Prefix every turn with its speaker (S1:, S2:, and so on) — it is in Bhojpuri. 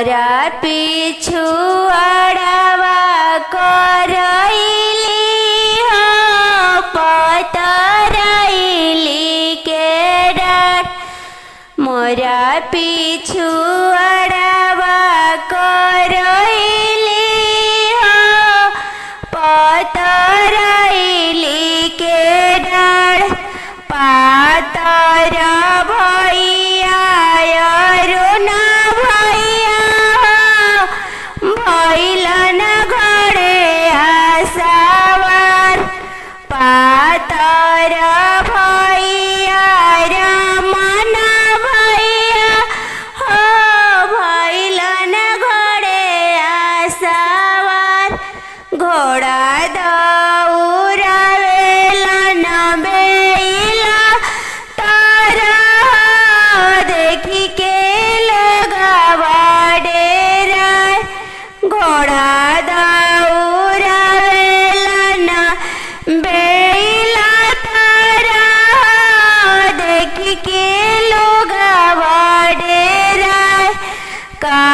S1: मोरा पीछू अड़ावा करैली हो पतरैली के डार। मोरा पीछू अड़ावा करैली हो पतरैली के डार। पातर भैया अरुणा भैया भैलन घरे आसावार। पातर भैया रमन भैया हो भैलन घरे आसावार। घोड़ा दौड़ावेलन बेला तारा देखी के लोगवा डेराय। घोड़ा दौड़ावेलन बेला तारा देखी के लोगवा डेराय। का